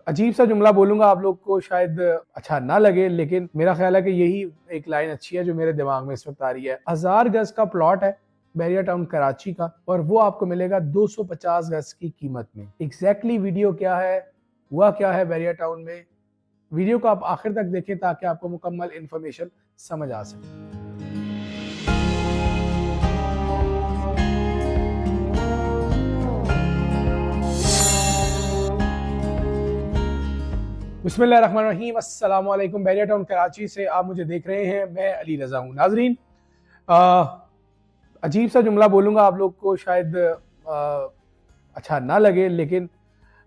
अजीब सा जुमला बोलूंगा, आप लोग को शायद अच्छा ना लगे, लेकिन मेरा ख्याल है कि यही एक लाइन अच्छी है जो मेरे दिमाग में इस वक्त आ रही है। 1000 गज का प्लॉट है बैरिया टाउन कराची का, और वो आपको मिलेगा 250 गज की कीमत में। एग्जैक्टली वीडियो क्या है, हुआ क्या है बैरिया टाउन में, वीडियो को आप आखिर तक देखें ताकि आपको मुकम्मल इंफॉर्मेशन समझ आ सके। बिस्मिल्लाहिर्रहमानिर्रहीम, अस्सलाम वालेकुम। बैरिया टाउन कराची से आप मुझे देख रहे हैं, मैं अली रज़ा हूँ। नाजरीन, अजीब सा जुमला बोलूँगा, आप लोग को शायद अच्छा ना लगे, लेकिन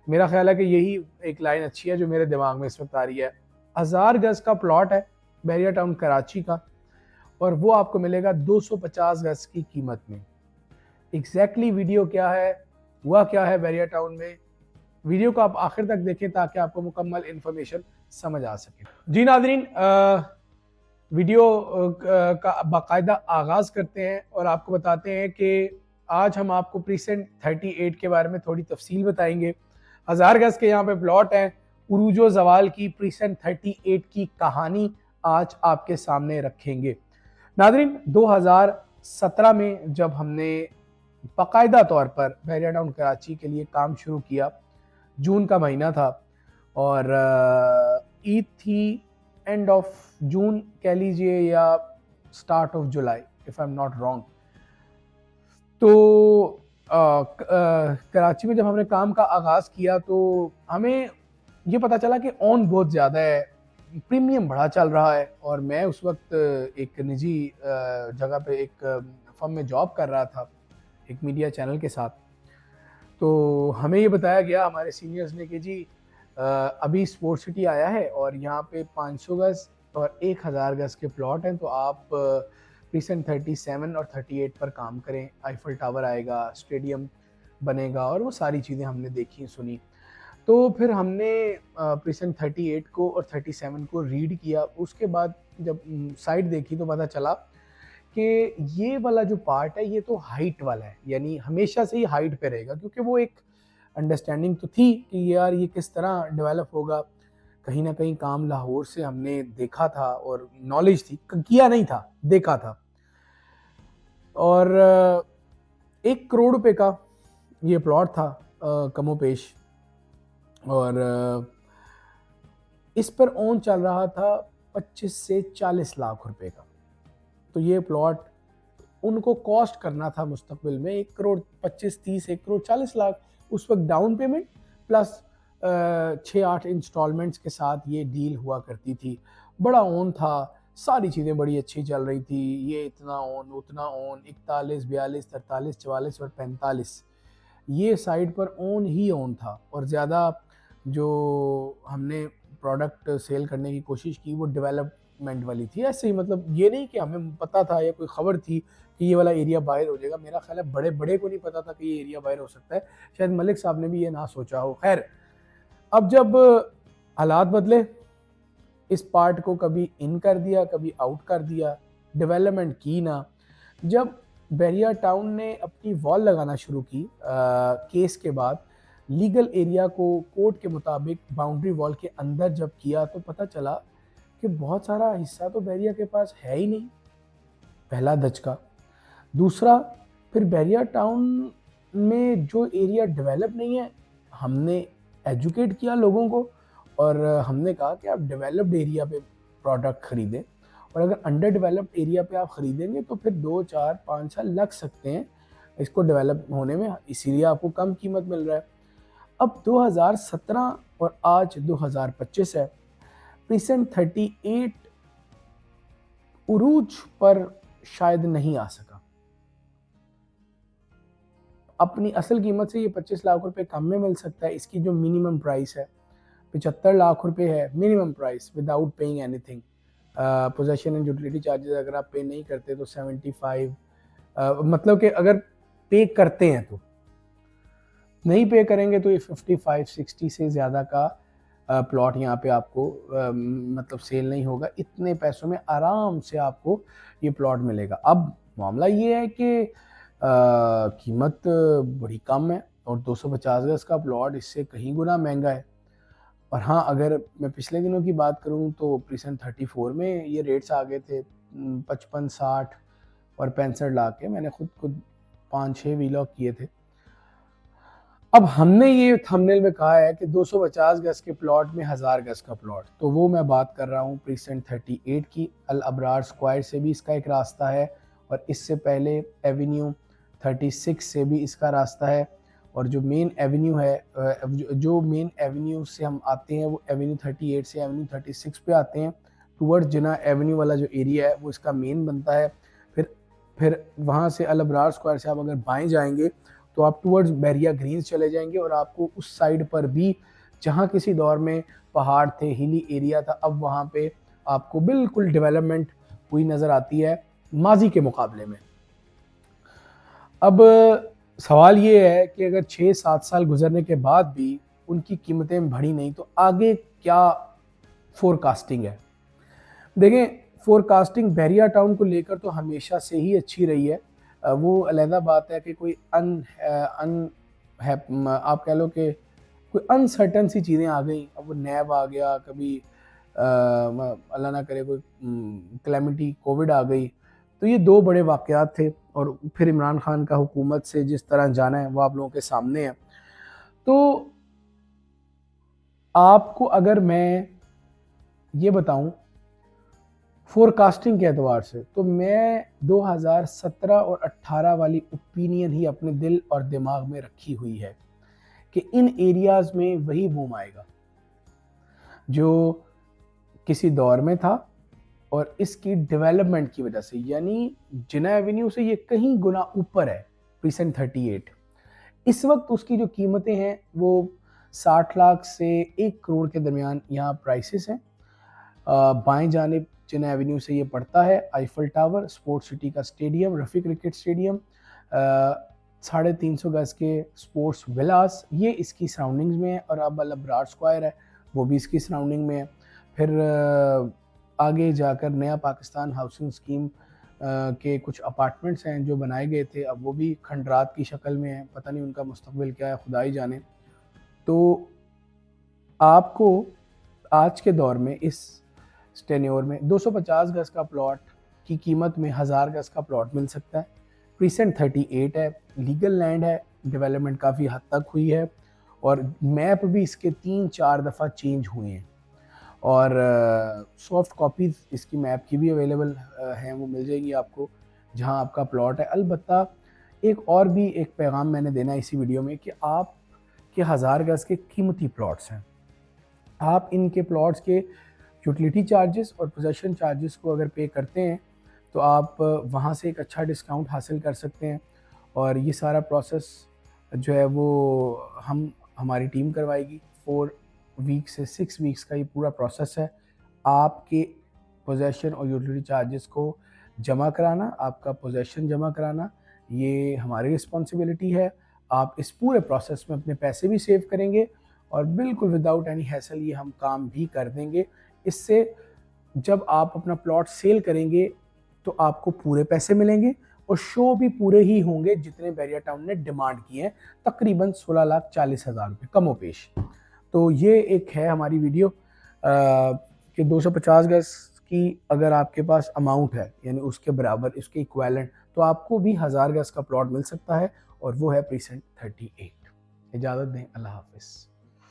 मेरा ख्याल है कि यही एक लाइन अच्छी है जो मेरे दिमाग में इस वक्त आ रही है। 1000 गज का प्लॉट है बैरिया टाउन कराची का, और वो आपको मिलेगा 250 गज की कीमत में। एग्जैक्टली वीडियो क्या है, हुआ क्या है बैरिया टाउन में, वीडियो को आप आखिर तक देखें ताकि आपको मुकम्मल इंफॉर्मेशन समझ आ सके। जी नाजरीन, वीडियो का बाकायदा आगाज करते हैं और आपको बताते हैं कि आज हम आपको प्रीसेंट 38 के बारे में थोड़ी तफसील बताएंगे। 1000 गज के यहाँ पे प्लॉट हैं, उरूजो जवाल की प्रीसेंट 38 की कहानी आज आपके सामने रखेंगे। नाजरीन, 2017 में जब हमने बाकायदा तौर पर बैरिया टाउन कराची के लिए काम शुरू किया, जून का महीना था और ईद थी, एंड ऑफ जून कह लीजिए या start of July, if I am not wrong. तो कराची में जब हमने काम का आगाज़ किया तो हमें ये पता चला कि ऑन बहुत ज़्यादा है, प्रीमियम बड़ा चल रहा है, और मैं उस वक्त एक निजी जगह पे एक फर्म में जॉब कर रहा था, एक मीडिया चैनल के साथ। तो हमें ये बताया गया हमारे सीनियर्स ने कि जी अभी स्पोर्ट्स सिटी आया है और यहाँ पे 500 गज और 1000 गज के प्लॉट हैं, तो आप प्रीसेंट 37 और 38 पर काम करें। आईफल टावर आएगा, स्टेडियम बनेगा, और वो सारी चीज़ें हमने देखी सुनी। तो फिर हमने प्रीसेंट 38 को और 37 को रीड किया। उसके बाद जब साइट देखी तो पता चला कि ये वाला जो पार्ट है ये तो हाइट वाला है, यानी हमेशा से ही हाइट पे रहेगा, क्योंकि वो एक अंडरस्टैंडिंग तो थी कि यार ये किस तरह डेवलप होगा। कहीं ना कहीं काम लाहौर से हमने देखा था और नॉलेज थी, किया नहीं था, देखा था। और 1 करोड़ रुपए का ये प्लॉट था कमोपेश, और इस पर ओन चल रहा था 25 से 40 लाख रुपए का। तो ये प्लॉट उनको कॉस्ट करना था मुस्तकबिल में 1 करोड़ 25 30, 1 करोड़ 40 लाख उस वक्त डाउन पेमेंट प्लस 6-8 इंस्टॉलमेंट्स के साथ ये डील हुआ करती थी। बड़ा ओन था, सारी चीज़ें बड़ी अच्छी चल रही थी, ये इतना ओन उतना ओन, 41 42 43 44 और 45 ये साइड पर ओन ही ओन था। और ज़्यादा जो हमने प्रोडक्ट सेल करने की कोशिश की वो डेवलपमेंट वाली थी। ऐसे ही, मतलब ये नहीं कि हमें पता था या कोई खबर थी कि ये वाला एरिया बाहर हो जाएगा। मेरा ख्याल है बड़े बड़े को नहीं पता था कि ये एरिया बाहर हो सकता है, शायद मलिक साहब ने भी ये ना सोचा हो। खैर, अब जब हालात बदले, इस पार्ट को कभी इन कर दिया कभी आउट कर दिया, डेवलपमेंट की ना। जब बैरिया टाउन ने अपनी वॉल लगाना शुरू की केस के बाद, लीगल एरिया को कोर्ट के मुताबिक बाउंड्री वॉल के अंदर जब किया तो पता चला कि बहुत सारा हिस्सा तो बैरिया के पास है ही नहीं, पहला धचका। दूसरा, फिर बैरिया टाउन में जो एरिया डेवलप नहीं है, हमने एजुकेट किया लोगों को और हमने कहा कि आप डेवलप्ड एरिया पे प्रोडक्ट खरीदें, और अगर अंडर डेवलप्ड एरिया पे आप ख़रीदेंगे तो फिर 2 4 5 साल लग सकते हैं इसको डेवलप होने में, इसीलिए आपको कम कीमत मिल रहा है। अब 2017 और आज 2025 है, प्रीसेंट 38 उरूज पर शायद नहीं आ सका। अपनी असल कीमत से ये 25 लाख रुपए कम में मिल सकता है। इसकी जो मिनिमम प्राइस है 75 लाख रुपए है, minimum price without paying anything. Possession and utility charges अगर आप पे नहीं करते तो 75, मतलब कि अगर पे करते हैं तो, नहीं पे करेंगे तो ये 55-60 से ज़्यादा का प्लॉट यहाँ पे आपको मतलब सेल नहीं होगा। इतने पैसों में आराम से आपको ये प्लॉट मिलेगा। अब मामला ये है कि कीमत बड़ी कम है और 250 गज का प्लॉट इससे कहीं गुना महंगा है। और हाँ, अगर मैं पिछले दिनों की बात करूँ तो प्रीसेंट 34 में ये रेट्स आ गए थे 55, 60 और 65 लाख के। मैंने खुद 5-6 वीलॉग किए थे। अब हमने ये थंबनेल में कहा है कि 250 गज के प्लॉट में 1000 गज का प्लॉट, तो वो मैं बात कर रहा हूँ प्रीसेंट 38 की। अल अब्रार स्क्वायर से भी इसका एक रास्ता है और इससे पहले एवेन्यू 36 से भी इसका रास्ता है। और जो मेन एवेन्यू है, जो मेन एवेन्यू से हम आते हैं वो एवेन्यू 38 से एवेन्यू 36 पे आते हैं। टूवर्ड्स जिना एवेन्यू वाला जो एरिया है वो इसका मेन बनता है। फिर वहाँ से अल अब्रार स्क्वायर से आप अगर बाएं जाएंगे तो आप टूवर्ड्स बैरिया ग्रीन्स चले जाएंगे और आपको उस साइड पर भी, जहाँ किसी दौर में पहाड़ थे, हिली एरिया था, अब वहाँ पे आपको बिल्कुल डेवलपमेंट हुई नज़र आती है माजी के मुकाबले में। अब सवाल ये है कि अगर 6-7 साल गुजरने के बाद भी उनकी कीमतें बढ़ी नहीं तो आगे क्या फोरकास्टिंग है। देखें, फोरकास्टिंग बैरिया टाउन को लेकर तो हमेशा से ही अच्छी रही है। वो अलहदा बात है कि कोई आप कह लो कि कोई अनसर्टन सी चीज़ें आ गई। अब वो नैब आ गया, कभी अल्लाह ना करे कोई क्लैमिटी कोविड आ गई, तो ये 2 बड़े वाक़यात थे। और फिर इमरान खान का हुकूमत से जिस तरह जाना है वो आप लोगों के सामने है। तो आपको अगर मैं ये बताऊं फोरकास्टिंग के एतबार से, तो मैं 2017 और 18 वाली ओपिनियन ही अपने दिल और दिमाग में रखी हुई है कि इन एरियाज़ में वही बूम आएगा जो किसी दौर में था और इसकी डेवलपमेंट की वजह से, यानी जिना एवेन्यू से ये कहीं गुना ऊपर है प्रीसेंट 38। इस वक्त उसकी जो कीमतें हैं वो 60 लाख से 1 करोड़ के दरमियान यहाँ प्राइसेस हैं। बाएं जानिब जिना एवेन्यू से ये पड़ता है आईफल टावर, स्पोर्ट सिटी का स्टेडियम, रफ़ी क्रिकेट स्टेडियम, 350 गज के स्पोर्ट्स विलास, ये इसकी सराउंडिंग्स में है। और अब अल अब्रार स्क्वायर है, वो भी इसकी सराउंडिंग में है। फिर आगे जाकर नया पाकिस्तान हाउसिंग स्कीम के कुछ अपार्टमेंट्स हैं जो बनाए गए थे, अब वो भी खंडरात की शक्ल में है। पता नहीं उनका मुस्तकबिल क्या है, खुदा ही जाने। तो आपको आज के दौर में इस टेन्योर में 250 गज का प्लॉट की कीमत में 1000 गज का प्लॉट मिल सकता है। प्रीसेंट 38 है, लीगल लैंड है, डेवलपमेंट काफ़ी हद तक हुई है और मैप भी इसके 3-4 दफ़ा चेंज हुए हैं। और सॉफ्ट कॉपीज़ इसकी मैप की भी अवेलेबल हैं, वो मिल जाएगी आपको जहां आपका प्लॉट है। अलबत्ता एक और भी एक पैगाम मैंने देना है इसी वीडियो में कि आप के 1000 गज के कीमती प्लॉट्स हैं। आप इनके प्लॉट्स के यूटिलिटी चार्जेस और पोजेशन चार्जेस को अगर पे करते हैं तो आप वहाँ से एक अच्छा डिस्काउंट हासिल कर सकते हैं। और ये सारा प्रोसेस जो है वो हमारी टीम करवाएगी। 4 वीक से 6 वीक्स का ये पूरा प्रोसेस है। आपके पोजेशन और यूटिलिटी चार्जेस को जमा कराना, आपका पोजेशन जमा कराना, ये हमारी रिस्पॉन्सिबिलिटी है। आप इस पूरे प्रोसेस में अपने पैसे भी सेव करेंगे और बिल्कुल विदाउट एनी हैसल ये हम काम भी कर देंगे। इससे जब आप अपना प्लॉट सेल करेंगे तो आपको पूरे पैसे मिलेंगे और शो भी पूरे ही होंगे जितने बैरिया टाउन ने डिमांड किए हैं, तकरीबन 16,40,000 रुपये कमोपेश। तो ये एक है हमारी वीडियो कि 250 गज की अगर आपके पास अमाउंट है, यानी उसके बराबर, उसके इक्वेलेंट, तो आपको भी 1000 गज का प्लॉट मिल सकता है और वो है प्रीसेंट 38। इजाज़त दें, अल्लाह हाफिज़।